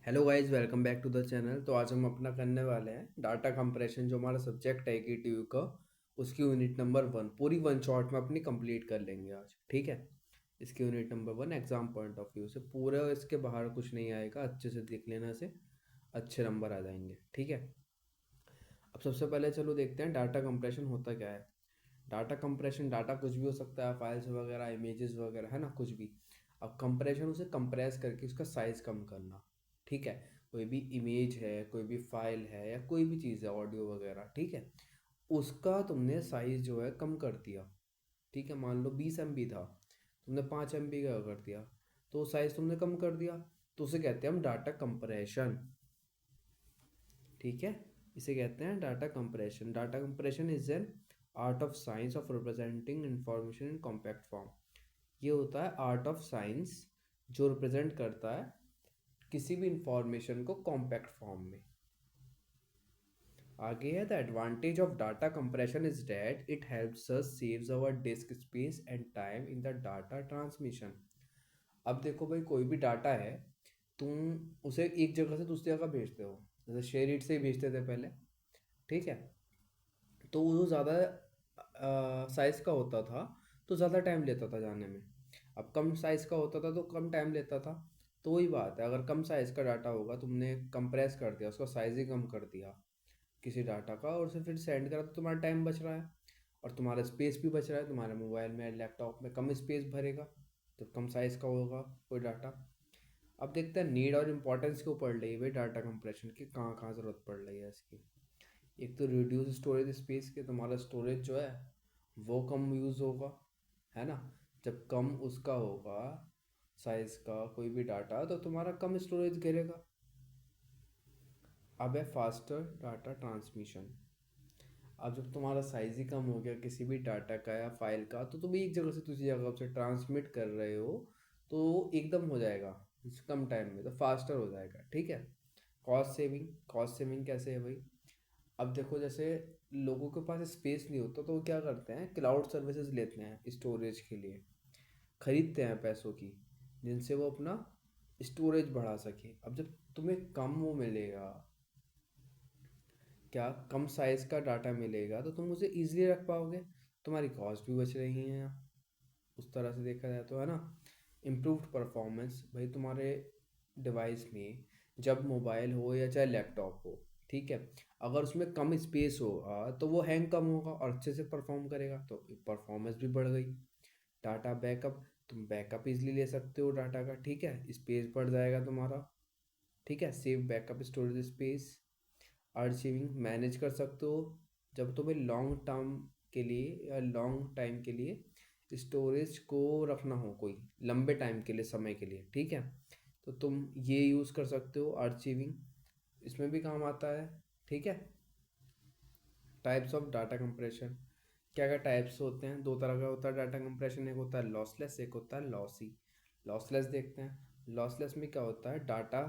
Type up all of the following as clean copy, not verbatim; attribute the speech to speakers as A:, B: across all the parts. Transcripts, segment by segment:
A: Hello guys, welcome back to the channel. तो आज हम अपना करने वाले हैं डाटा कंप्रेशन, जो हमारा सब्जेक्ट है KTU का, उसकी यूनिट नंबर 1 पूरी वन शॉट में अपनी कंप्लीट कर लेंगे आज। ठीक है। इसकी unit number 1 exam point of view से पूरा इसके बाहर कुछ नहीं आएगा, अच्छे से देख लेना से अच्छे नंबर आ जाएंगे। ठीक है। अब सबसे पहले चलो देखते हैं डाटा कंप्रेशन होता क्या है। डाटा कंप्रेशन, डाटा कुछ भी हो सकता है, फाइल्स वगैरह, इमेजेस वगैरह, है ना, कुछ भी। अब कंप्रेशन, उसे कंप्रेस करके उसका साइज़ कम करना। ठीक है। कोई भी इमेज है, कोई भी फाइल है, या कोई भी चीज़ है, ऑडियो वगैरह, ठीक है, उसका तुमने साइज़ जो है कम कर दिया। ठीक है। मान लो 20 MB था, तुमने 5 MB का कर दिया, तो साइज़ तुमने कम कर दिया। तो उसे कहते हैं हम डाटा कंप्रेशन। ठीक है। इसे कहते हैं data compression. Data compression is an art of science of representing information in compact form. ये होता है आर्ट ऑफ साइंस जो रिप्रेजेंट करता है किसी भी इंफॉर्मेशन को कॉम्पैक्ट फॉर्म में। आगे है, the advantage of data compression is that it helps us saves our disk space and time in the data transmission. अब देखो भाई, कोई भी डाटा है, तुम उसे एक जगह से दूसरी जगह भेजते हो, जैसे शेयर इट से ही भेजते थे पहले। ठीक है। तो वो ज़्यादा साइज़ का होता था, तो ज़्यादा टाइम लेता था जाने में। अब कम साइज़ का होता था तो कम टाइम लेता था। तो वही बात है, अगर कम साइज़ का डाटा होगा, तुमने कंप्रेस कर दिया, उसका साइज़ ही कम कर दिया किसी डाटा का, और उसे फिर सेंड करा, तो तुम्हारा टाइम बच रहा है और तुम्हारा स्पेस भी बच रहा है। तुम्हारे मोबाइल में, लैपटॉप में कम स्पेस भरेगा जब कम साइज़ का होगा कोई डाटा। अब देखते हैं नीड और इम्पोर्टेंस क्यों पड़ रही है भाई डाटा कंप्रेशन की, कहाँ कहाँ ज़रूरत पड़ रही है इसकी। एक तो रिड्यूस स्टोरेज स्पेस के, तुम्हारा स्टोरेज जो है वो कम यूज़ होगा, है ना। जब कम उसका होगा साइज़ का कोई भी डाटा, तो तुम्हारा कम स्टोरेज घेरेगा। अब है फास्टर डाटा ट्रांसमिशन। अब जब तुम्हारा साइज़ ही कम हो गया किसी भी डाटा का या फाइल का, तो तुम एक जगह से दूसरी जगह उसे ट्रांसमिट कर रहे हो, तो एकदम हो जाएगा कम टाइम में, तो फास्टर हो जाएगा। ठीक है। कॉस्ट सेविंग, कॉस्ट सेविंग कैसे है भाई। अब देखो, जैसे लोगों के पास स्पेस नहीं होता, तो वो क्या करते हैं, क्लाउड सर्विसेज लेते हैं स्टोरेज के लिए, खरीदते हैं पैसों की, जिनसे वो अपना स्टोरेज बढ़ा सके। अब जब तुम्हें कम वो मिलेगा, क्या कम साइज़ का डाटा मिलेगा, तो तुम उसे ईजिली रख पाओगे, तुम्हारी कॉस्ट भी बच रही हैं। उस तरह से देखा जाए तो, है ना। इम्प्रूव्ड परफॉर्मेंस, भाई तुम्हारे डिवाइस में, जब मोबाइल हो या चाहे लैपटॉप हो, ठीक है, अगर उसमें कम स्पेस होगा तो वो हैंग कम होगा और अच्छे से परफॉर्म करेगा, तो परफॉर्मेंस भी बढ़ गई। डाटा बैकअप, तुम बैकअप इजली ले सकते हो डाटा का। ठीक है। स्पेस बढ़ जाएगा तुम्हारा। ठीक है। Save backup storage space. Archiving, manage कर सकते हो, जब तुम्हें लॉन्ग टर्म के लिए या लॉन्ग टाइम के लिए स्टोरेज को रखना हो, कोई लंबे टाइम के लिए, समय के लिए, ठीक है, तो तुम ये यूज़ कर सकते हो आर्चिविंग, इसमें भी काम आता है। ठीक है। टाइप्स ऑफ डाटा कंप्रेशन, क्या क्या टाइप्स होते हैं, दो तरह का होता है डाटा कंप्रेशन, एक होता है लॉसलेस, एक होता है लॉसी। लॉसलेस देखते हैं। लॉसलेस में क्या होता है, डाटा,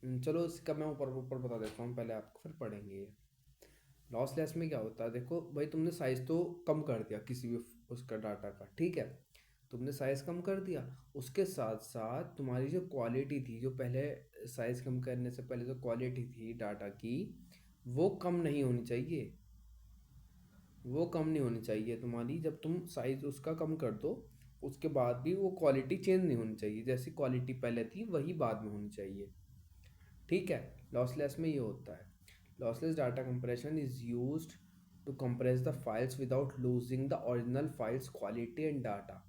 A: चलो इसका मैं ऊपर ऊपर बता देता हूँ पहले आपको, फिर पढ़ेंगे ये। लॉसलेस में क्या होता है, देखो भाई, तुमने साइज़ तो कम कर दिया किसी भी उसका डाटा का, ठीक है, तुमने साइज़ कम कर दिया, उसके साथ साथ तुम्हारी जो क्वालिटी थी, जो पहले साइज़ कम करने से पहले जो क्वालिटी थी डाटा की, वो कम नहीं होनी चाहिए। वो कम नहीं होनी चाहिए तुम्हारी, जब तुम साइज़ उसका कम कर दो, उसके बाद भी वो क्वालिटी चेंज नहीं होनी चाहिए, जैसी क्वालिटी पहले थी वही बाद में होनी चाहिए। ठीक है। लॉसलेस में ये होता है, lossless data compression is used to compress the files without losing the original files quality and data,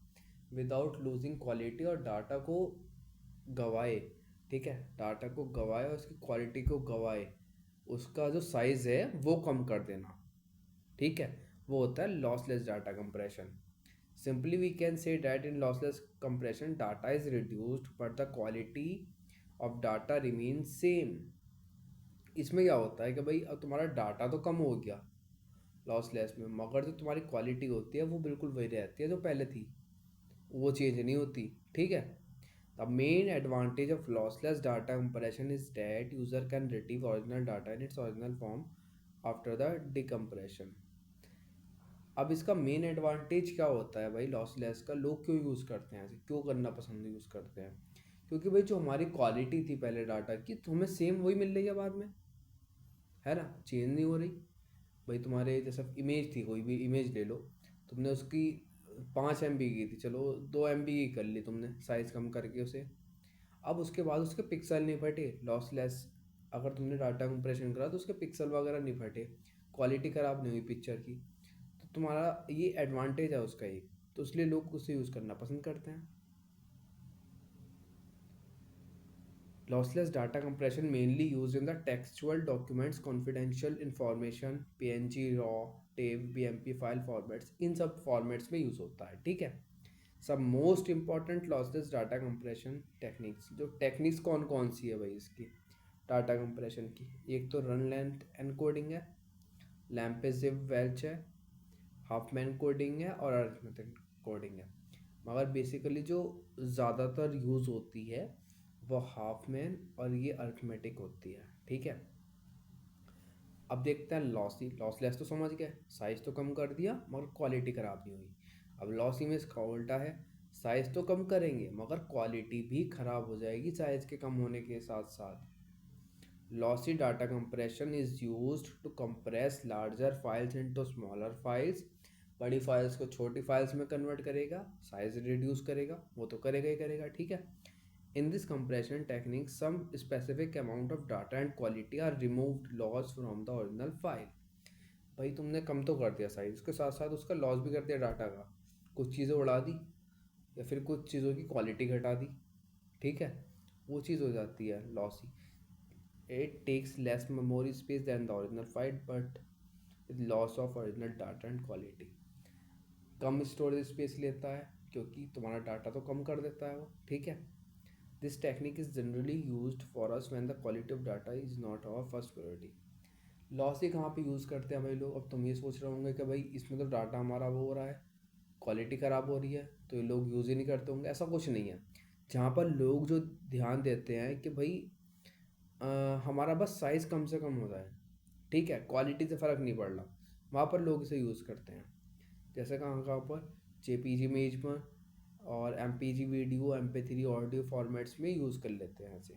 A: without losing quality, और डाटा को गवाए। ठीक है। डाटा को गवाए और उसकी क्वालिटी को गवाए, उसका जो साइज़ है वो कम कर देना। ठीक है। वो होता है lossless data compression. Simply we can say that in lossless compression data is reduced but the quality of data remain same. इसमें क्या होता है कि भाई, अब तुम्हारा डाटा तो कम हो गया लॉसलेस में, मगर जो तुम्हारी क्वालिटी होती है वो बिल्कुल वही रहती है जो पहले थी, वो चेंज नहीं होती। ठीक है। The main advantage of lossless data compression is that user can retrieve original data in its original form after the decompression. अब इसका मेन एडवांटेज क्या होता है भाई लॉसलेस का, लोग क्यों यूज़ करते हैं, ऐसे क्यों करना पसंद यूज़ करते हैं, क्योंकि भाई जो हमारी क्वालिटी थी पहले डाटा की, तो हमें सेम वही मिल रही है बाद में, है ना, चेंज नहीं हो रही। भाई तुम्हारे जैसा इमेज थी, कोई भी इमेज ले लो, तुमने उसकी 5 MB की थी, चलो 2 MB की कर ली तुमने साइज़ कम करके उसे। अब उसके बाद उसके पिक्सल नहीं फटे, लॉसलेस। अगर तुमने डाटा कंप्रेशन करा तो उसके पिक्सल वगैरह नहीं फटे, क्वालिटी ख़राब नहीं हुई पिक्चर की। तो तुम्हारा ये एडवांटेज है उसका एक, तो इसलिए लोग उसे यूज़ करना पसंद करते हैं। Lossless data compression mainly used in the textual documents, confidential information, PNG, raw, TAVE, BMP file formats, इन सब फॉर्मेट्स में यूज़ होता है, ठीक है। सब most important lossless data compression techniques, जो टेक्निक्स कौन कौन सी है भाई इसकी डाटा कंप्रेशन की, एक तो रन लेंथ एनकोडिंग है, लैम्पेजिव वेल्च है, हाफमैन कोडिंग है और अरिथमेटिक कोडिंग है। मगर बेसिकली जो ज़्यादातर यूज़ होती है वो हाफमैन और ये अरिथमेटिक होती है, ठीक है। अब देखते हैं लॉसी, लॉसलेस तो समझ गए, साइज़ तो कम कर दिया मगर क्वालिटी ख़राब नहीं हुई। अब लॉसी में इसका उल्टा है, साइज़ तो कम करेंगे मगर क्वालिटी भी ख़राब हो जाएगी साइज़ के कम होने के साथ साथ। Lossy data compression is used to compress larger files into smaller files. बड़ी फाइल्स को छोटी फाइल्स में कन्वर्ट करेगा, साइज रिड्यूस करेगा, वो तो करेगा ही करेगा, ठीक है। In this compression technique, some specific amount of data and quality are removed loss from the original file। भाई तुमने कम तो कर दिया साइज, उसके साथ साथ उसका लॉस भी कर दिया डाटा का, कुछ चीज़ें उड़ा दी या फिर कुछ चीज़ों की क्वालिटी घटा दी, ठीक है, वो चीज़ हो जाती है lossy. It takes less memory space than the original file but with loss of original data and quality. कम स्टोरेज स्पेस लेता है क्योंकि तुम्हारा डाटा तो कम कर देता है वो, ठीक है। This technique is generally used for us when the quality of data is not our first priority। Loss ही कहाँ पे यूज़ करते हैं भाई लोग। अब तुम ये सोच रहे होंगे कि भाई इसमें तो डाटा हमारा वो हो रहा है, क्वालिटी ख़राब हो रही है, तो ये लोग यूज़ ही नहीं करते होंगे। ऐसा कुछ नहीं है। जहाँ पर लोग जो ध्यान देते हैं कि भाई हमारा बस साइज़ कम से कम हो जाए, ठीक है, क्वालिटी से फ़र्क नहीं पड़ रहा, वहाँ पर लोग इसे यूज़ करते हैं। जैसे कहाँ कहाँ पर, JPG इमेज में और MPG video, MP3 audio formats में यूज़ कर लेते हैं ऐसे।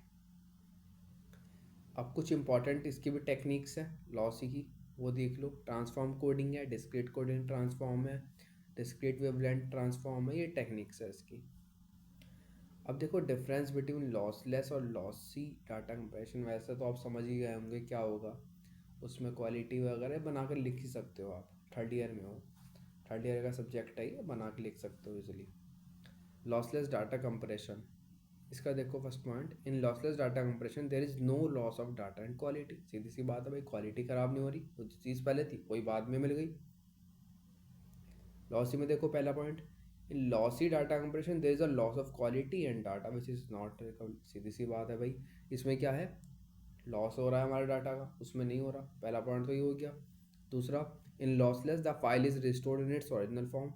A: अब कुछ इंपॉर्टेंट इसकी भी टेक्निक्स हैं लॉसी की, वो देख लो। ट्रांसफॉर्म कोडिंग है, डिस्क्रीट कोडिंग ट्रांसफॉर्म है, डिस्क्रीट वेवलेंट ट्रांसफॉर्म है, ये टेक्निक्स है इसकी। अब देखो डिफरेंस बिटवीन लॉसलेस और लॉसी डाटा कंप्रेशन, वैसे तो आप समझ ही गए होंगे क्या होगा उसमें, क्वालिटी वगैरह बना कर लिख ही सकते हो आप, थर्ड ईयर में हो, थर्ड ईयर का सब्जेक्ट है ये, बना के लिख सकते हो इजीली। लॉसलेस डाटा कंप्रेशन, इसका देखो first point, in lossless data compression there is no loss of data and quality. सीधी सी बात है भाई, क्वालिटी ख़राब नहीं हो रही, वो जो चीज़ पहले थी वही बाद में मिल गई। लॉसी में देखो पहला point, in lossy data compression there is a loss of quality and data which is not recovered. सीधी सी बात है भाई, इसमें क्या है, लॉस हो रहा है हमारे डाटा का, उसमें नहीं हो रहा, पहला पॉइंट तो ये हो गया। दूसरा, in lossless the file is restored in its original form,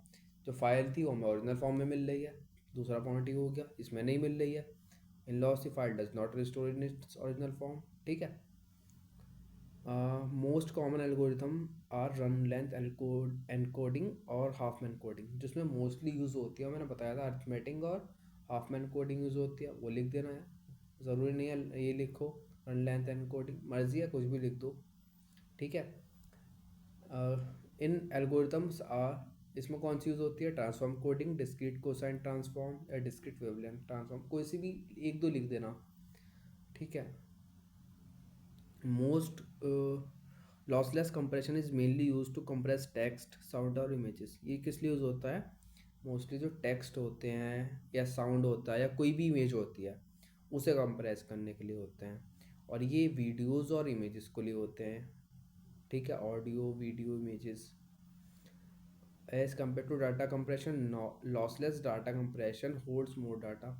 A: जो फाइल थी वो हमें ओरिजिनल फॉर्म में मिल रही है, दूसरा पॉइंट ये हो गया, इसमें नहीं मिल रही है। In lossy file does not restore in its original form, ठीक है। Most common algorithm are run length encoding और हाफमैन कोडिंग, जिसमें मोस्टली यूज़ होती है, मैंने बताया था अरिथमेटिक और हाफमैन कोडिंग यूज़ होती है, वो लिख देना है, ज़रूरी नहीं है ये लिखो रन लेंथ एनकोडिंग, मर्जी है कुछ भी लिख दो, ठीक है। इन एल्गोरिथम्स आर, इसमें कौन सी यूज़ होती है, transform coding, discrete cosine transform या डिस्क्रीट वेवलेंथ ट्रांसफॉर्म, कोई सी भी एक दो लिख देना, ठीक है। Most lossless compression is mainly use to compress text, sound और इमेजेस। ये किस लिए यूज़ होता है, मोस्टली जो टेक्स्ट होते हैं या साउंड होता है या कोई भी इमेज होती है उसे कंप्रेस करने के लिए होते हैं, और ये वीडियोस और इमेजेस के लिए होते हैं, ठीक है, audio video images. As compare to data compression, lossless data compression holds more data.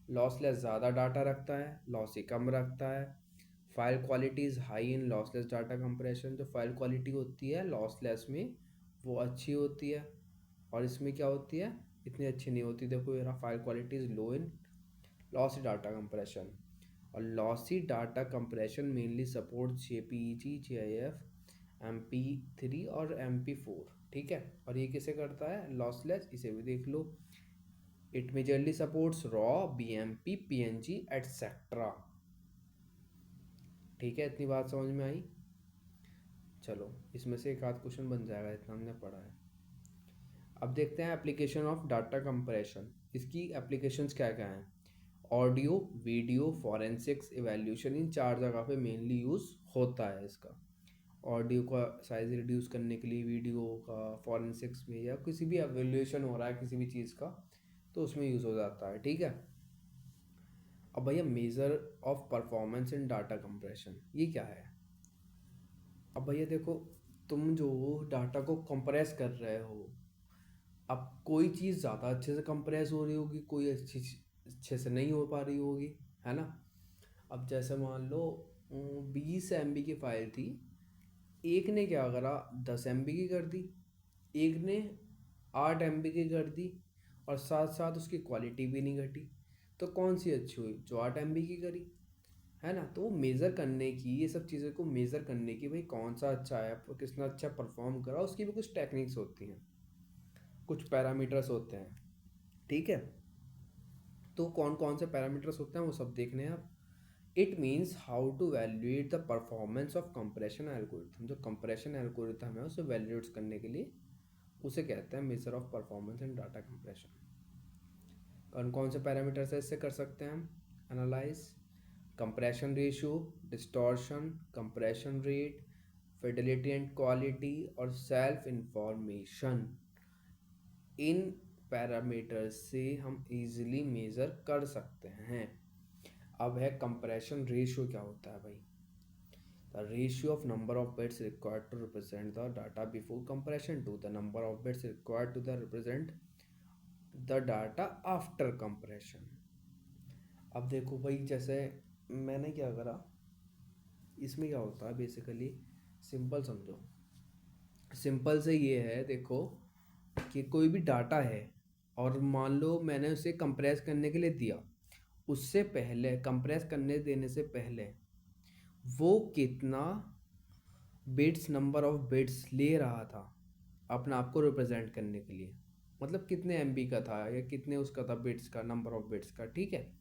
A: Lossless ज़्यादा डाटा रखता है, लॉसी कम रखता है। File quality is high in lossless data compression, जो फाइल क्वालिटी होती है लॉसलेस में वो अच्छी होती है, और इसमें क्या होती है, इतनी अच्छी नहीं होती। देखो मेरा file quality is low in lossy data compression, और lossy data compression mainly support JPEG, GIF, MP3 और MP4, ठीक है। और ये किसे करता है, लॉसलेस, इसे भी देख लो। It majorly supports raw, BMP, PNG etcetera. ठीक है, इतनी बात समझ में आई। चलो इसमें से एक आध क्वेश्चन बन जाएगा, इतना हमने पढ़ा है। अब देखते हैं एप्लीकेशन ऑफ डाटा कंप्रेशन। इसकी एप्लीकेशंस क्या क्या हैं? ऑडियो, वीडियो, फॉरेंसिक्स, इवैल्यूएशन, इन चार जगह पे मेनली यूज़ होता है इसका। ऑडियो का साइज रिड्यूस करने के लिए, वीडियो का फॉरेंसिक्स में, या किसी भी एवैल्यूएशन हो रहा है किसी भी चीज़ का तो उसमें यूज़ हो जाता है। ठीक है। अब भैया measure of performance in data compression ये क्या है? अब भैया देखो, तुम जो डाटा को कंप्रेस कर रहे हो, अब कोई चीज़ ज़्यादा अच्छे से कंप्रेस हो रही होगी, कोई अच्छे से नहीं हो पा रही होगी, है ना। अब जैसे मान लो 20 MB की फ़ाइल थी, एक ने क्या करा 10 MB की कर दी, एक ने 8 MB की कर दी, और साथ साथ उसकी क्वालिटी भी नहीं घटी। तो कौन सी अच्छी हुई? जो 8 MB की करी, है ना। तो मेज़र करने की, ये सब चीज़ों को मेज़र करने की, भाई कौन सा अच्छा है, किसने अच्छा परफॉर्म करा, उसकी भी कुछ टेक्निक्स होती हैं, कुछ पैरामीटर्स होते हैं। ठीक है। तो कौन कौन से पैरामीटर्स होते हैं वो सब देखने हैं आप। It means how to valuate the performance of compression algorithm. जो कंप्रेशन एल्गोरिथम है उसे वैल्यूएट करने के लिए उसे कहते हैं measure of performance in data compression. कौन कौन से पैरामीटर्स है इससे कर सकते हैं हम analyse? Compression ratio, distortion, compression rate, fidelity and quality, और सेल्फ इंफॉर्मेशन। इन पैरामीटर्स से हम इजीली मेज़र कर सकते हैं। अब है कंप्रेशन रेशियो क्या होता है भाई? The ratio of number of bits required to represent the data before compression to the number of bits required to the represent the data after compression. अब देखो भाई, जैसे मैंने क्या करा, इसमें क्या होता है बेसिकली, सिंपल समझो। सिंपल से ये है, देखो कि कोई भी डाटा है और मान लो मैंने उसे कंप्रेस करने के लिए दिया, उससे पहले कंप्रेस करने देने से पहले वो कितना बिट्स, नंबर ऑफ बिट्स ले रहा था अपने आप को रिप्रेजेंट करने के लिए, मतलब कितने MB का था या कितने उसका था बिट्स का, नंबर ऑफ बिट्स का। ठीक है।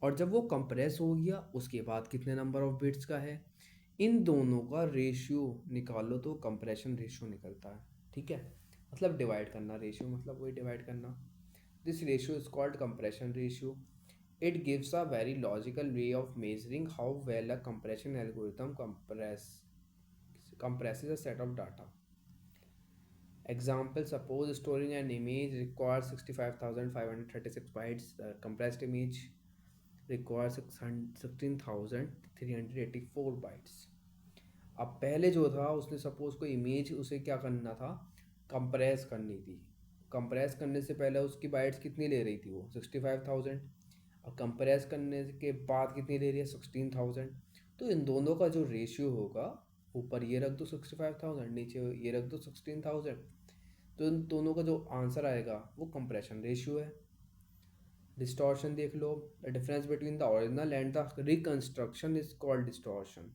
A: और जब वो कंप्रेस हो गया उसके बाद कितने नंबर ऑफ बिट्स का है, इन दोनों का रेशियो निकालो तो कंप्रेशन रेशियो निकलता है। ठीक है। मतलब डिवाइड करना, रेशियो मतलब वही डिवाइड करना। This ratio is called compression ratio. It gives a very logical way of measuring how well a compression algorithm compresses a set of data. Example, suppose storing an image requires 65,536 bytes. The compressed image requires 16,384 bytes. अब पहले जो था उसने suppose कोई image, उसे क्या करना था, कंप्रेस करनी थी। कंप्रेस करने से पहले उसकी बाइट्स कितनी ले रही थी वो 65,000, और कंप्रेस करने के बाद कितनी ले रही है 16,000। तो इन दोनों का जो रेशियो होगा, ऊपर ये रख दो 65,000, नीचे ये रख दो 16,000, तो इन दोनों का जो आंसर आएगा वो कंप्रेशन रेशियो है। डिस्टॉर्शन देख लो, the difference between the original and the reconstruction is called distortion.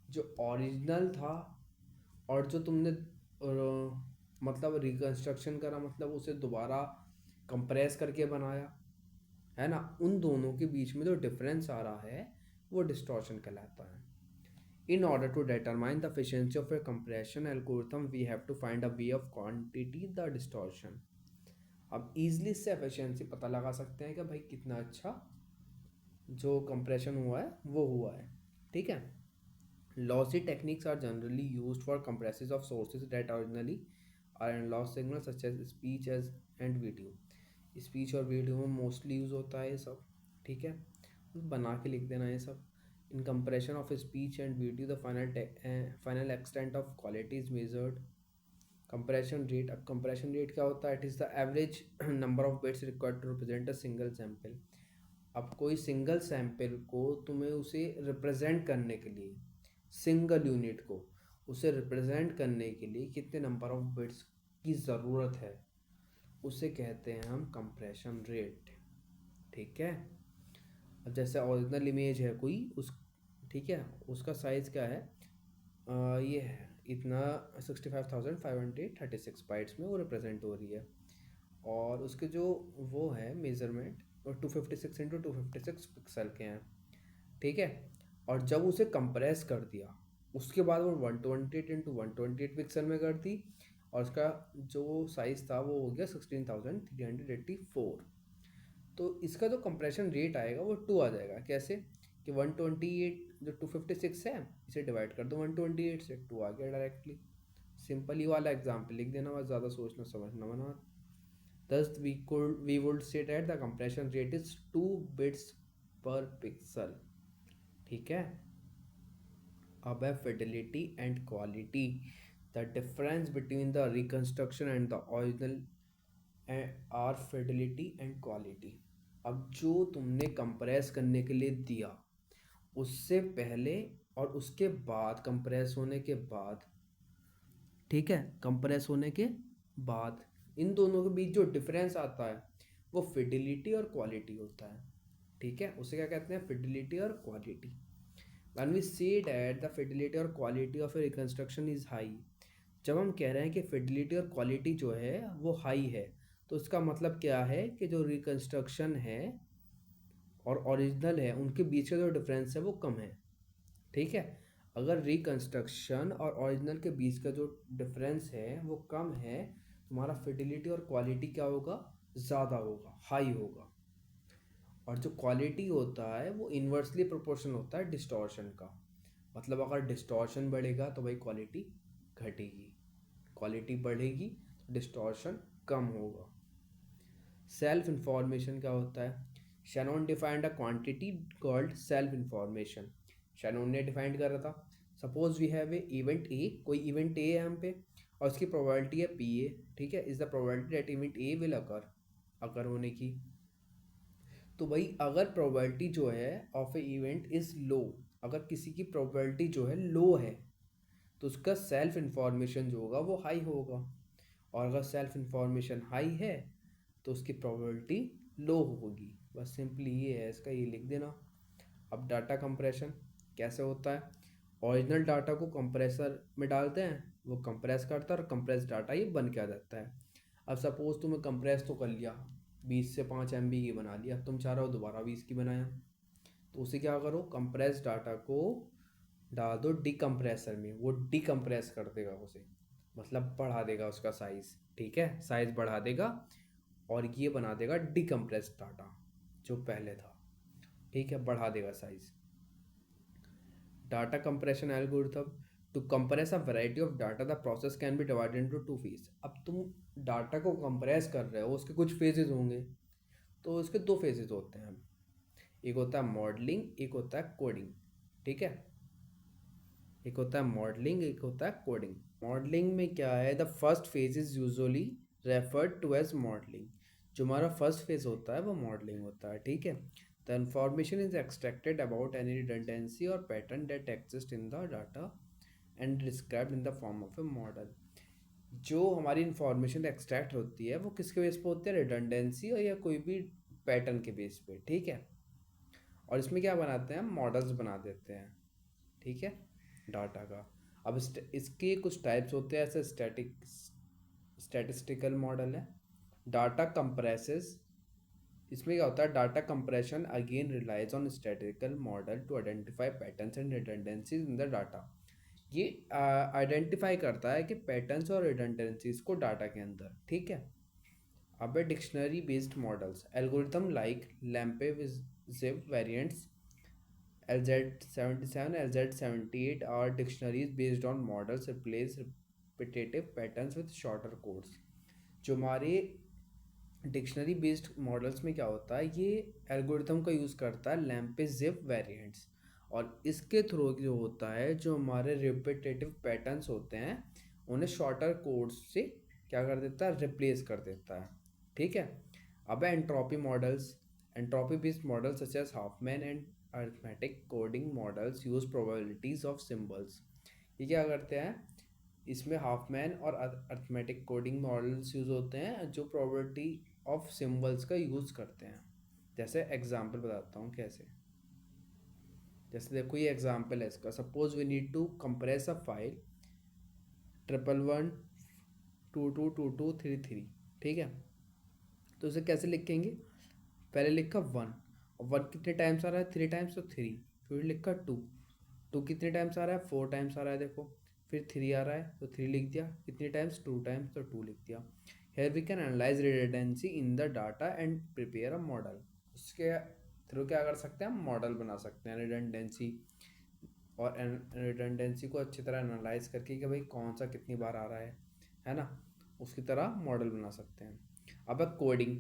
A: जो ओरिजिनल था और जो तुमने मतलब रिकंस्ट्रक्शन करा, मतलब उसे दोबारा कंप्रेस करके बनाया, है ना, उन दोनों के बीच में जो डिफरेंस आ रहा है वो डिस्टॉर्शन कहलाता है। In order to determine the efficiency of a compression algorithm, we have to find a way of quantity the distortion. अब easily इससे efficiency पता लगा सकते हैं कि भाई कितना अच्छा जो compression हुआ है वो हुआ है। ठीक है। Lossy techniques are generally used for compresses of sources that originally are analog signals such as speech as and video. Speech और वीडियो में मोस्टली यूज़ होता है ये सब। ठीक है, बना के लिख देना ये सब। In compression of speech and video the final extent of quality is measured. Compression rate, अब कंप्रेशन रेट क्या होता है? It is the average number of bits required to represent a single sample. अब कोई सिंगल सैम्पल को तुम्हें उसे represent करने के लिए, सिंगल यूनिट को उसे रिप्रेजेंट करने के लिए कितने नंबर ऑफ बिट्स की ज़रूरत है, उसे कहते हैं हम कंप्रेशन रेट। ठीक है। अब जैसे ओरिजिनल इमेज है कोई उस, ठीक है, उसका साइज़ क्या है, ये है इतना 65,536 बाइट्स में वो रिप्रेजेंट हो रही है। और उसके जो वो है मेज़रमेंट वो 256 इंटू 256 पिक्सल के हैं, ठीक है। और जब उसे कंप्रेस कर दिया उसके बाद वो 128 इंटू 128 पिक्सल में कर दी, और उसका जो साइज़ था वो हो गया 16,384। तो इसका जो कंप्रेशन रेट आएगा वो 2 आ जाएगा। कैसे कि 128 जो 256 है इसे डिवाइड कर दो 128 से, 2 आ गया डायरेक्टली। सिंपल ही वाला एग्जाम्पल लिख देना, बस ज़्यादा सोचना समझना बना। Thus, we would say that the compression rate is 2 bits per pixel, ठीक है। अब है fidelity and quality, the difference between the reconstruction and the original are fidelity and quality। अब जो तुमने कंप्रेस करने के लिए दिया उससे पहले और उसके बाद, कंप्रेस होने के बाद, ठीक है, कंप्रेस होने के बाद इन दोनों के बीच जो डिफरेंस आता है वो फिडिलिटी और क्वालिटी होता है, ठीक है। उसे क्या कहते हैं, फिडिलिटी और quality. When we say that the fidelity और quality of a reconstruction is high, जब हम कह रहे हैं कि फिडिलिटी और क्वालिटी जो है वो हाई है, तो उसका मतलब क्या है कि जो रिकंस्ट्रक्शन है और ओरिजिनल है उनके बीच का जो डिफरेंस है वो कम है, ठीक है। अगर रिकंस्ट्रक्शन और ओरिजिनल के बीच का जो डिफरेंस है वो कम है, तुम्हारा फिडिलिटी और क्वालिटी क्या होगा, ज़्यादा होगा, हाई होगा। और जो क्वालिटी होता है वो इन्वर्सली प्रोपोर्शनल होता है डिस्टॉर्शन का। मतलब अगर डिस्टॉर्शन बढ़ेगा तो भाई क्वालिटी घटेगी, क्वालिटी बढ़ेगी तो डिस्टॉर्शन कम होगा। सेल्फ इंफॉर्मेशन क्या होता है, Shannon defined a quantity called self information. Shannon ने डिफाइंड करा था, suppose we have a event A, कोई इवेंट ए है हम पे और उसकी प्रोबेबिलिटी है पी ए, ठीक है। Is the probability that event A will occur, occur होने की। तो भाई अगर प्रोबेबिलिटी जो है of a event is low, अगर किसी की प्रोबेबिलिटी जो है लो है तो उसका सेल्फ इंफॉर्मेशन जो होगा वो हाई होगा। और अगर सेल्फ इंफॉर्मेशन हाई है तो उसकी प्रोबेबिलिटी लो होगी। बस सिंपली ये है इसका, ये लिख देना। अब डाटा कंप्रेशन कैसे होता है, ओरिजिनल डाटा को कंप्रेसर में डालते हैं, वो कंप्रेस करता है और कंप्रेस डाटा ये बन के आ जाता है। अब सपोज तुम्हें कंप्रेस तो कर लिया, 20 से 5 MB की बना लिया, अब तुम चाह रहे हो दोबारा 20 की बनाया, तो उसे क्या करो, कंप्रेस डाटा को डाल दो डिकम्प्रेसर में, वो डिकम्प्रेस कर देगा उसे, मतलब बढ़ा देगा उसका साइज़, ठीक है, साइज़ बढ़ा देगा और ये बना देगा डिकम्प्रेस डाटा जो पहले था, ठीक है, बढ़ा देगा size. Data compression algorithm, to compress a variety of data the process can be divided into 2 phase. अब तुम डाटा को कंप्रेस कर रहे हो, उसके कुछ फेजेस होंगे, तो उसके 2 फेजेस होते हैं। एक होता है मॉडलिंग, एक होता है कोडिंग, ठीक है। एक होता है मॉडलिंग, एक होता है कोडिंग। मॉडलिंग में क्या है, the first phase is usually referred to as modelling. जो हमारा फर्स्ट फेज होता है वो मॉडलिंग होता है, ठीक है। The information is extracted about any redundancy और pattern that exist in the data and described in the form of a model. जो हमारी इंफॉर्मेशन एक्सट्रैक्ट होती है वो किसके बेस पे होती है, रिडंडेंसी और या कोई भी पैटर्न के बेस पे, ठीक है। और इसमें क्या बनाते हैं, मॉडल्स बना देते हैं, ठीक है, डाटा का। अब इसके कुछ टाइप्स होते हैं, ऐसे स्टैटिस्टिकल मॉडल है, डाटा कंप्रेसेस। इसमें क्या होता है, data compression again relies on statistical model to identify patterns and redundancies in the data. ये आइडेंटिफाई करता है कि पैटर्न्स और रिडंडेंसीज को डाटा के अंदर, ठीक है। अब है dictionary based models, algorithm like Lempel variants LZ77, LZ78 are dictionaries based on models replace repetitive patterns with shorter codes। जो हमारे डिक्शनरी बेस्ड मॉडल्स में क्या होता है, ये एल्गोरिथम का यूज़ करता है लैम्पे वेरिएंट्स, और इसके थ्रू जो होता है जो हमारे रिपीटेटिव पैटर्न्स होते हैं उन्हें शॉर्टर कोड्स से क्या कर देता है, रिप्लेस कर देता है, ठीक है। अब है entropy models, entropy based models such as Huffman and arithmetic coding models use probabilities of symbols. ये क्या करते हैं, इसमें हाफमैन और अरिथमेटिक कोडिंग मॉडल्स यूज़ होते हैं जो प्रोबेबिलिटी ऑफ सिंबल्स का यूज़ करते हैं। जैसे एग्जांपल बताता हूँ कैसे, जैसे देखो ये एग्जांपल है इसका, suppose we need to compress a file 11122233, ठीक है। तो उसे कैसे लिखेंगे, पहले लिखा 1, और 1 कितने टाइम्स आ रहा है, 3 टाइम्स, तो 3, फिर लिखा 2, 2 कितने टाइम्स आ रहा है, 4 टाइम्स आ रहा है देखो, फिर 3 आ रहा है तो 3 लिख दिया, कितने टाइम्स, 2 टाइम्स, तो 2 लिख दिया। Here we can analyze redundancy in the data and prepare a model. उसके थ्रू क्या कर सकते हैं, हम मॉडल बना सकते हैं रिडंडेंसी, और रिडंडेंसी को अच्छी तरह एनालाइज करके कि भाई कौन सा कितनी बार आ रहा है ना, उसकी तरह मॉडल बना सकते हैं। अब है कोडिंग,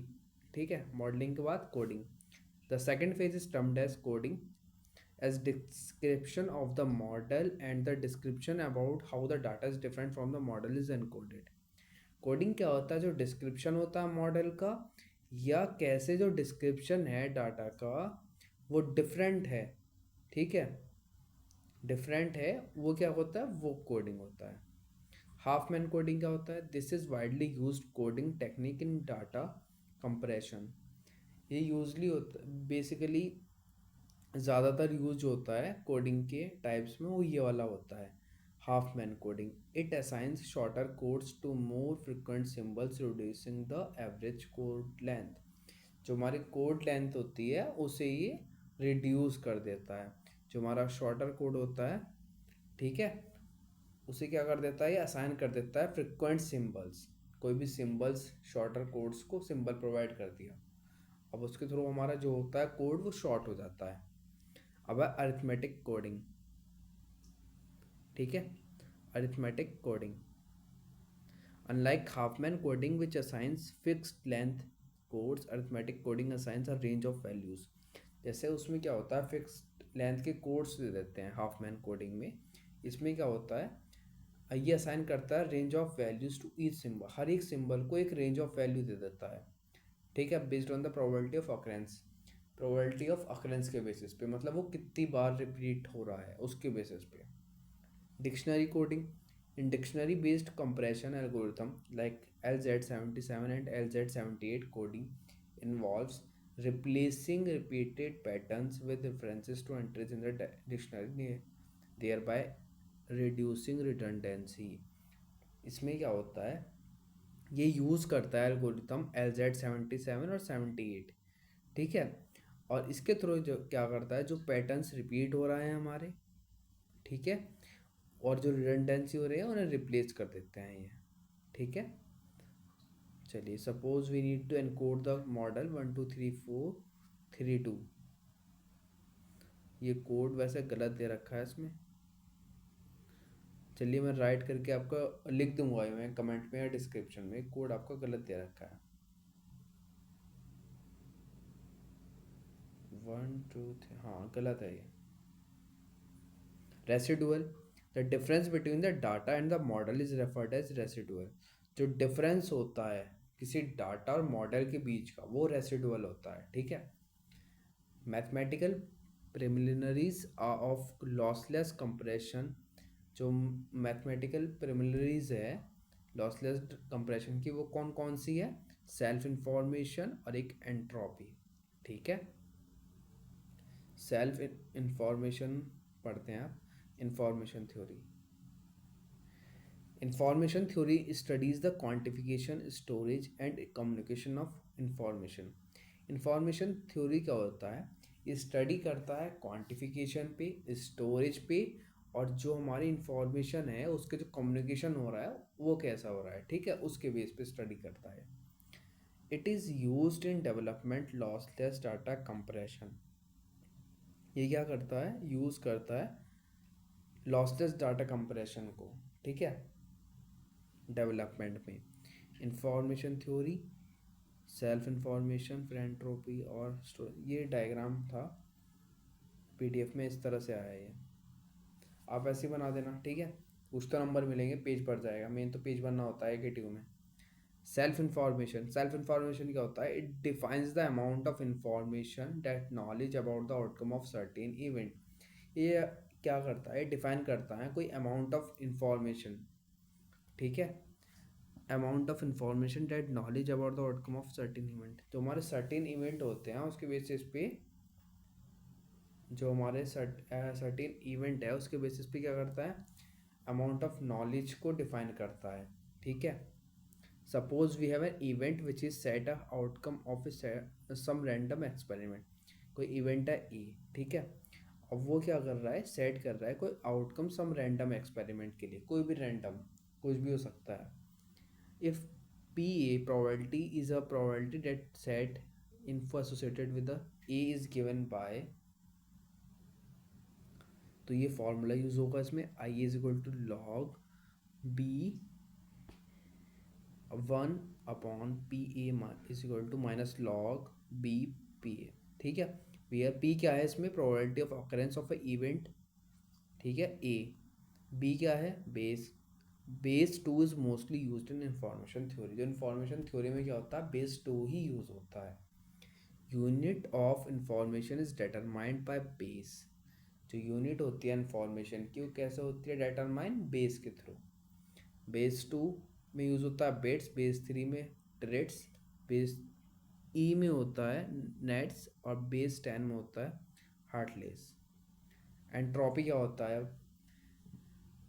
A: ठीक है, मॉडलिंग के बाद coding. The second phase is termed as coding, as description of the model and the description about how the data is different from the model is encoded। Coding क्या होता है, जो डिस्क्रिप्शन होता है मॉडल का, या कैसे जो डिस्क्रिप्शन है डाटा का वो डिफरेंट है, ठीक है, डिफरेंट है, वो क्या होता है, वो कोडिंग होता है। हाफ मैन कोडिंग क्या होता है, this is widely used coding technique in data compression. ये यूजली होता है बेसिकली, ज़्यादातर यूज होता है कोडिंग के टाइप्स में, वो ये वाला होता है Huffman coding. It assigns shorter codes to more frequent symbols reducing the average code length. जो हमारी कोड लेंथ होती है उसे ये रिड्यूस कर देता है। जो हमारा शॉर्टर कोड होता है, ठीक है, उसे क्या कर देता है, ये असाइन कर देता है फ्रिक्वेंट सिंबल्स। कोई भी सिंबल्स शॉर्टर कोड्स को सिंबल प्रोवाइड कर दिया, अब उसके थ्रू हमारा जो होता है कोड वो शॉर्ट हो जाता है। अब है अरिथमेटिक कोडिंग, ठीक है, arithmetic coding. Unlike Hopman coding which assigns fixed length codes, arithmetic coding assigns a range of values. जैसे उसमें क्या होता है, फिक्स्ड लेंथ के कोड्स दे देते हैं हाफमैन कोडिंग में। इसमें क्या होता है, ये असाइन करता है range of values to each symbol, हर एक सिंबल को एक रेंज ऑफ वैल्यू दे देता है, ठीक है, based on the probability of occurrence. Probability of occurrence के बेसिस पे, मतलब वो कितनी बार रिपीट हो रहा है उसके बेसिस पे। Dictionary coding. In dictionary based compression algorithm like LZ77 and LZ78, coding involves replacing repeated patterns with references to entries in the dictionary, thereby reducing redundancy। इसमें क्या होता है, ये यूज़ करता है एल्गोरिथम LZ77 और 78, ठीक है, और इसके थ्रू जो क्या करता है, जो पैटर्न्स रिपीट हो रहे हैं हमारे, ठीक है, और जो रिडंडेंसी हो रही है उन्हें रिप्लेस कर देते हैं ये, ठीक है। चलिए, suppose we need to encode the model 123432। ये कोड वैसे गलत दे रखा है इसमें, चलिए मैं राइट करके आपका लिख दूंगा मैं कमेंट में या डिस्क्रिप्शन में, कोड आपका गलत दे रखा है। 1 2 3, हाँ गलत है ये। Residual, the difference between the data and the model is referred as residual. जो डिफरेंस होता है किसी डाटा और मॉडल के बीच का वो रेसिडुअल होता है, ठीक है। Mathematical preliminaries of lossless compression. जो मैथमेटिकल प्रिलिमिनरीज है लॉसलेस कंप्रेशन की, वो कौन कौन सी है, सेल्फ इंफॉर्मेशन और एक एंट्रोपी, ठीक है। सेल्फ इंफॉर्मेशन पढ़ते हैं आप, information theory. Information theory studies the quantification, storage and communication of information. Information theory क्या होता है, ये स्टडी करता है क्वांटिफिकेशन पे, स्टोरेज पे, और जो हमारी इंफॉर्मेशन है उसके जो कम्युनिकेशन हो रहा है वो कैसा हो रहा है, ठीक है, उसके बेस पे स्टडी करता है। It is used in development lossless data compression. ये क्या करता है, यूज़ करता है लॉसलेस डाटा कंप्रेशन को, ठीक है, डेवलपमेंट में। इंफॉर्मेशन थ्योरी, सेल्फ इंफॉर्मेशन, फिर एंट्रोपी और ये डायग्राम था पीडीएफ में, इस तरह से आया है ये, आप ऐसे ही बना देना, ठीक है। कुछ तो नंबर मिलेंगे, पेज भर जाएगा, मेन तो पेज भरना होता है केटीयू में। सेल्फ इंफॉर्मेशन, सेल्फ इंफॉर्मेशन क्या होता है, it defines the amount of information that knowledge about the outcome of certain event. ये क्या करता है, डिफाइन करता है कोई अमाउंट ऑफ इंफॉर्मेशन, ठीक है, amount of information that knowledge about the outcome of certain event. जो हमारे सर्टेन इवेंट होते हैं उसके बेसिस पे, जो हमारे सर्टेन इवेंट है उसके बेसिस पे क्या करता है, अमाउंट ऑफ नॉलेज को डिफाइन करता है, ठीक है। Suppose we have an event which is set a outcome of some random experiment. कोई इवेंट है ए, ठीक है। अब वो क्या कर रहा है, सेट कर रहा है कोई आउटकम सम रैंडम एक्सपेरिमेंट के लिए, कोई भी रैंडम, कुछ भी हो सकता है। If P A probability is a probability that set info associated with the a is given by, तो ये फॉर्मूला यूज होगा इसमें, i is equal to log b 1/pa is equal to minus log b pa, ठीक है। Where p क्या है इसमें, probability of occurrence of a event, ठीक है, a। b क्या है, base. Base 2 is mostly used in information theory. जो इंफॉर्मेशन थ्योरी में क्या होता है, बेस 2 ही यूज होता है। Unit of information is determined by base. जो यूनिट होती है इंफॉर्मेशन की वो कैसे होती है, डिटरमाइन बेस के थ्रू। बेस 2 में यूज़ होता है बिट्स, बेस 3 में ट्रेड्स, बेस ई में होता है नेट्स, और बेस 10 में होता है हार्टलेस। एंट्रोपी क्या होता है,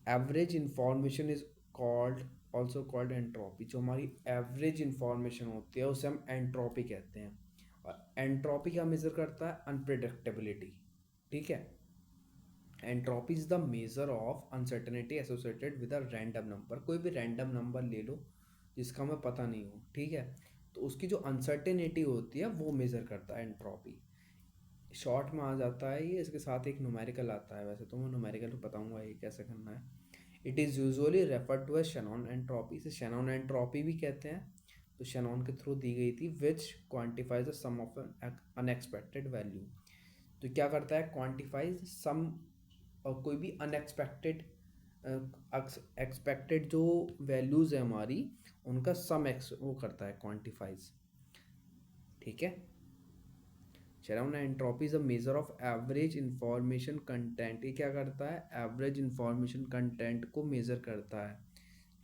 A: average information is called, also called entropy. जो हमारी एवरेज इंफॉर्मेशन होती है उसे हम एंट्रोपी कहते हैं। और एंट्रोपी क्या मेजर करता है, अनप्रिडिक्टेबिलिटी, ठीक है। Entropy is the measure of uncertainty associated with a random number. कोई भी रैंडम नंबर ले लो जिसका हमें पता नहीं हो, ठीक है, तो उसकी जो अनसर्टेनिटी होती है वो मेजर करता है एंट्रोपी। शॉर्ट में आ जाता है ये, इसके साथ एक न्यूमेरिकल आता है। वैसे तो मैं न्यूमेरिकल बताऊंगा ये कैसे करना है। It is usually refer to as Shannon entropy. इसे शैनॉन एंट्रोपी भी कहते हैं। तो शैनॉन के थ्रू दी गई थी, which quantifies the sum of unexpected value. तो क्या करता है, क्वान्टिफाइज सम, और कोई भी अनएक्सपेक्टेड एक्सपेक्टेड जो वैल्यूज़ है हमारी, उनका सम एक्स वो करता है, क्वान्टिफाइज, ठीक है। Shannon entropy is a measure of average information content. ये क्या करता है, एवरेज इंफॉर्मेशन कंटेंट को मेजर करता है,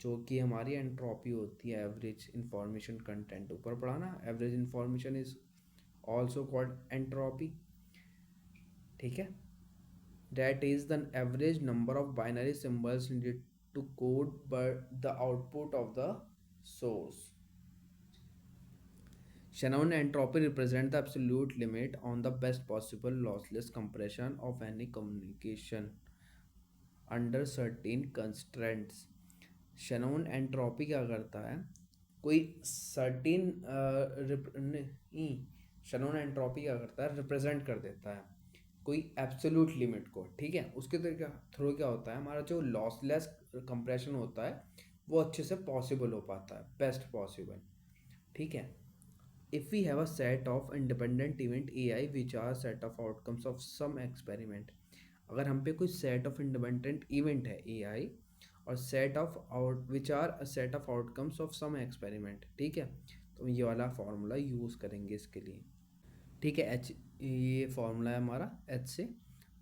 A: जो कि हमारी एंट्रोपी होती है, एवरेज इंफॉर्मेशन कंटेंट। ऊपर पढ़ा ना, average information is also called entropy, ठीक है। That is the average number of binary symbols needed to code but the output of the source. Shannon entropy represents the absolute limit on the best possible lossless compression of any communication under certain constraints. Shannon entropy क्या करता है, कोई certain नहीं, Shannon entropy क्या करता है, represent कर देता है कोई एब्सोल्यूट लिमिट को, ठीक है। उसके थ्रू क्या होता है, हमारा जो लॉसलेस कंप्रेशन होता है वो अच्छे से पॉसिबल हो पाता है, बेस्ट पॉसिबल, ठीक है। If we have a set of independent event A I which are set of outcomes of some experiment. अगर हम पे कोई सेट ऑफ इंडिपेंडेंट इवेंट है ए आई, और set of out which are a set of outcomes of some experiment, ठीक है, तो ये वाला फार्मूला यूज़ करेंगे इसके लिए, ठीक है। एच, ये फार्मूला है हमारा एच से।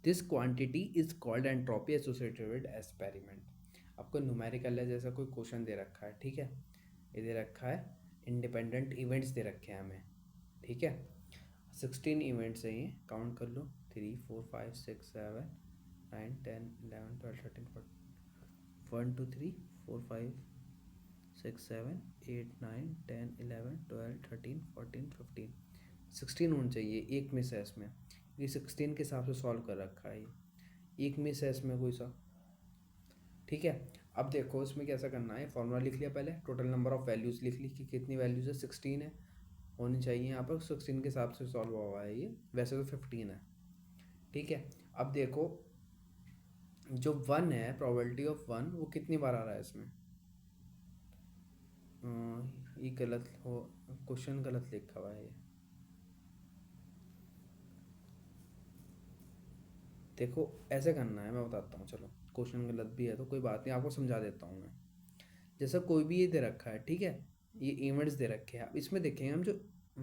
A: This quantity is called entropy associated with experiment. आपको न्यूमेरिकल है, जैसा कोई क्वेश्चन दे रखा है, ठीक है, ये दे रखा है इंडिपेंडेंट इवेंट्स दे रखे हैं हमें, ठीक है। 16 इवेंट्स हैं ये, काउंट कर लो, 3 4 5 6 7 9 10 11 12 13 14 1 2 3 4 5 6 7 8 9 10 11 12 13 14 15 16 होना चाहिए, एक मिस है इसमें, ये 16 के हिसाब से सॉल्व कर रखा है, ये एक मिस है इसमें कोई सा, ठीक है। अब देखो इसमें कैसा करना है, फॉर्मूला लिख लिया पहले, टोटल नंबर ऑफ वैल्यूज़ लिख ली कि कितनी वैल्यूज़ है, 16 है, होनी चाहिए यहाँ पर, 16 के हिसाब से सॉल्व हुआ है ये, वैसे तो 15 है, ठीक है। अब देखो जो 1 है, प्रोबेबिलिटी ऑफ 1, वो कितनी बार आ रहा है इसमें, ये गलत हो, क्वेश्चन गलत लिखा हुआ है ये, देखो ऐसे करना है, मैं बताता हूँ, चलो क्वेश्चन गलत भी है तो कोई बात नहीं, आपको समझा देता हूँ मैं। जैसा कोई भी ये दे रखा है, ठीक है, ये इवेंट्स दे रखे हैं, अब इसमें देखेंगे हम जो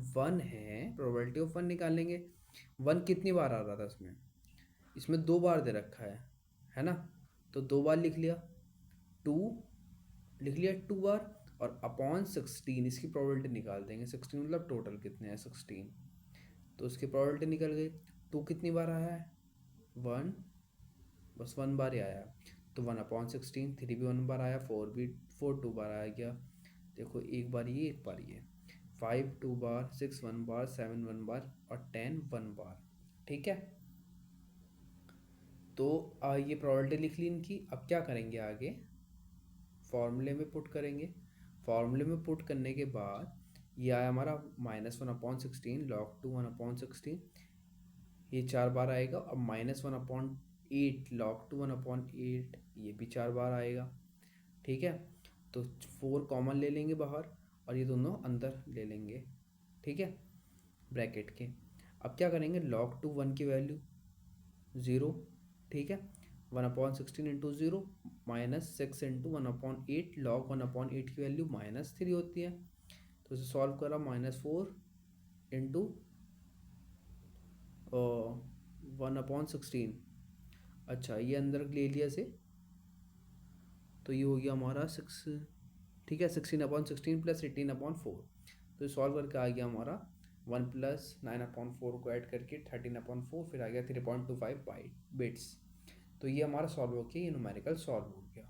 A: 1 है, प्रोबेबिलिटी ऑफ 1 निकालेंगे। 1 कितनी बार आ रहा था इसमें, इसमें 2 बार दे रखा है ना, तो 2 बार लिख लिया, 2 लिख लिया 2 बार, और अपॉन 16 इसकी प्रोबेबिलिटी निकाल देंगे। 16 मतलब टोटल कितने हैं 16, तो उसकी प्रोबेबिलिटी निकल गई। 2 कितनी बार आया है, 1, बस 1 बार ही आया, तो 1/16, 3 भी 1 बार आया, 4 भी 4 2 बार आ गया, देखो एक बार ये एक बार ये, 5 2 बार, 6 1 बार, 7 1 बार और 10 1 बार। ठीक है, तो ये प्रॉपर्टी लिख ली इनकी। अब क्या करेंगे आगे, फॉर्मूले में पुट करेंगे। फॉर्मूले में पुट करने के बाद ये आया हमारा -1/16 log 2 1/16, ये 4 बार आएगा। अब -1/8 log 2 1/8, ये भी 4 बार आएगा। ठीक है, तो 4 कॉमन ले लेंगे बाहर और ये दोनों अंदर ले लेंगे। ठीक है, ब्रैकेट के। अब क्या करेंगे, log 2 1 की वैल्यू 0। ठीक है, 1/16 इंटू 0 -6 इंटू 1/8, log 1/8 की वैल्यू -3 होती है। तो इसे सॉल्व करा, -4 इंटू 1/16। अच्छा, ये अंदर ले लिया से, तो ये हो गया हमारा 6। ठीक है, 16/16 प्लस 18/4। तो ये सॉल्व करके आ गया हमारा 1 प्लस 9/4 को ऐड करके 13/4, फिर आ गया 3.25 बिट्स। तो ये हमारा सॉल्व हो गया, ये न्यूमेरिकल सॉल्व हो गया।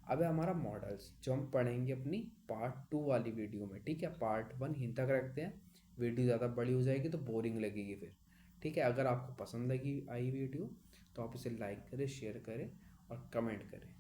A: अब है हमारा मॉडल्स, जो हम पढ़ेंगे अपनी पार्ट 2 वाली वीडियो में। ठीक है, पार्ट 1 यहीं तक रखते हैं, वीडियो ज़्यादा बड़ी हो जाएगी तो बोरिंग लगेगी फिर। ठीक है, अगर आपको पसंद लगी आई वीडियो तो आप इसे लाइक करें, शेयर करें और कमेंट करें।